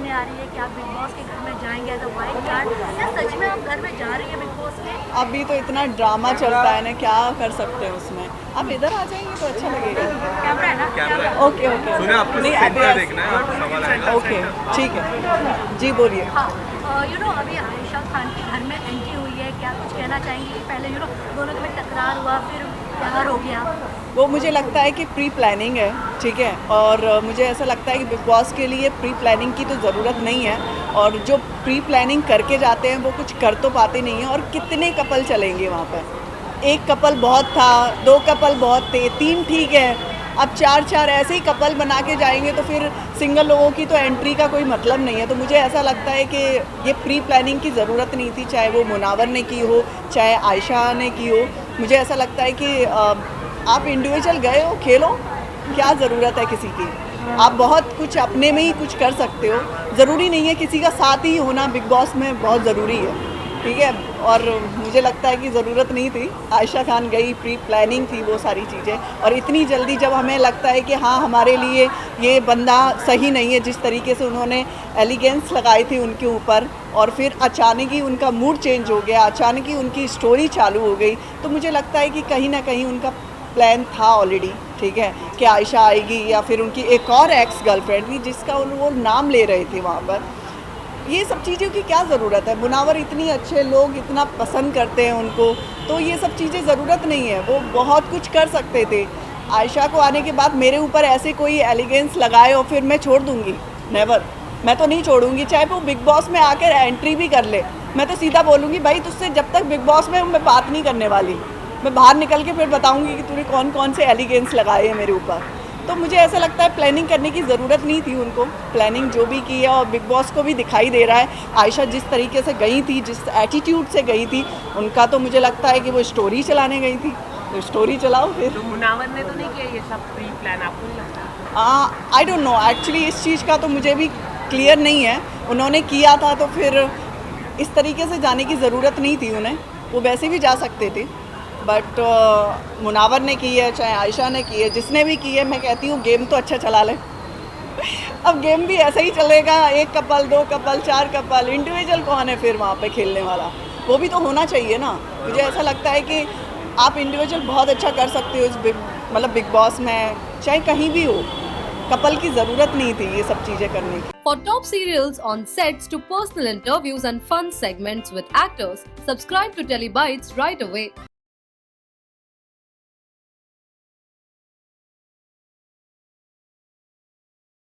सामने आ रही है कि आप बिग बॉस के घर में जाएंगे एज अ वाइल्ड कार्ड, या सच में आप घर में जा रही है बिग बॉस में? अभी तो इतना ड्रामा चलता है ना, क्या कर सकते हैं उसमें। आप इधर आ जाएंगे तो अच्छा लगेगा। कैमरा है ना, कैमरा है। Okay okay. सुने आपको नहीं, अभी सेंटर देखना है, आप सवाल आएगा। ओके, ठीक है, जी बोलिए। हाँ, अभी आयशा खान के घर में एंट्री हुई है, क्या कुछ कहना चाहेंगी? पहले दोनों में टकरार हुआ, फिर प्यार हो गया। वो मुझे लगता है कि प्री प्लानिंग है, ठीक है। और मुझे ऐसा लगता है कि बिग बॉस के लिए प्री प्लानिंग की तो ज़रूरत नहीं है। और जो प्री प्लानिंग करके जाते हैं वो कुछ कर तो पाते नहीं हैं। और कितने कपल चलेंगे वहाँ पर? एक कपल बहुत था, 2 कपल बहुत थे, 3 ठीक है। अब 4 ऐसे ही कपल बना के जाएंगे तो फिर सिंगल लोगों की तो एंट्री का कोई मतलब नहीं है। तो मुझे ऐसा लगता है कि ये प्री प्लानिंग की ज़रूरत नहीं थी, चाहे वो मुनावर ने की हो, चाहे आयशा ने की हो। मुझे ऐसा लगता है कि आप इंडिविजुअल गए हो, खेलो, क्या ज़रूरत है किसी की। आप बहुत कुछ अपने में ही कुछ कर सकते हो, ज़रूरी नहीं है किसी का साथ ही होना बिग बॉस में बहुत ज़रूरी है, ठीक है। और मुझे लगता है कि ज़रूरत नहीं थी। आयशा खान गई, प्री प्लानिंग थी वो सारी चीज़ें। और इतनी जल्दी जब हमें लगता है कि हाँ हमारे लिए ये बंदा सही नहीं है, जिस तरीके से उन्होंने एलिगेंस लगाई थी उनके ऊपर, और फिर अचानक ही उनका मूड चेंज हो गया, अचानक ही उनकी स्टोरी चालू हो गई, तो मुझे लगता है कि कहीं ना कहीं उनका प्लान था ऑलरेडी, ठीक है, कि आयशा आएगी या फिर उनकी एक और एक्स गर्लफ्रेंड थी जिसका वो नाम ले रहे थे वहाँ पर। ये सब चीज़ों की क्या ज़रूरत है? मुनावर इतनी अच्छे लोग इतना पसंद करते हैं उनको, तो ये सब चीज़ें ज़रूरत नहीं है। वो बहुत कुछ कर सकते थे। आयशा को आने के बाद मेरे ऊपर ऐसे कोई एलिगेंस लगाए और फिर मैं छोड़ दूँगी? नेवर, मैं तो नहीं छोड़ूंगी। चाहे वो बिग बॉस में आकर एंट्री भी कर ले, मैं तो सीधा बोलूँगी भाई तुझसे जब तक बिग बॉस में मैं बात नहीं करने वाली। मैं बाहर निकल के फिर बताऊँगी कि तूने कौन कौन से एलिगेंस लगाए हैं मेरे ऊपर। तो मुझे ऐसा लगता है प्लानिंग करने की ज़रूरत नहीं थी उनको। प्लानिंग जो भी की है, और बिग बॉस को भी दिखाई दे रहा है आयशा जिस तरीके से गई थी, जिस एटीट्यूड से गई थी, उनका तो मुझे लगता है कि वो स्टोरी चलाने गई थी, तो स्टोरी चलाओ फिर। तो मुनावर ने तो नहीं किया ये सब प्री प्लान, आपको नहीं लगता? आई डोंट नो, एक्चुअली इस चीज़ का तो मुझे भी क्लियर नहीं है। उन्होंने किया था तो फिर इस तरीके से जाने की ज़रूरत नहीं थी उन्हें, वो वैसे भी जा सकते थे। बट मुनावर ने की है, चाहे आयशा ने की है, जिसने भी की है, मैं कहती हूँ गेम तो अच्छा चला ले। अब गेम भी ऐसा ही चलेगा, 1 कपल, 2 कपल, 4 कपल, इंडिविजुअल कौन है फिर वहाँ पे खेलने वाला? वो भी तो होना चाहिए ना। मुझे ऐसा लगता है कि आप इंडिविजुअल बहुत अच्छा कर सकते हो इस बिग बॉस में, चाहे कहीं भी हो। कपल की ज़रूरत नहीं थी ये सब चीज़ें करने की। For top serials on sets to personal interviews and fun segments with actors, subscribe to Telebytes right away.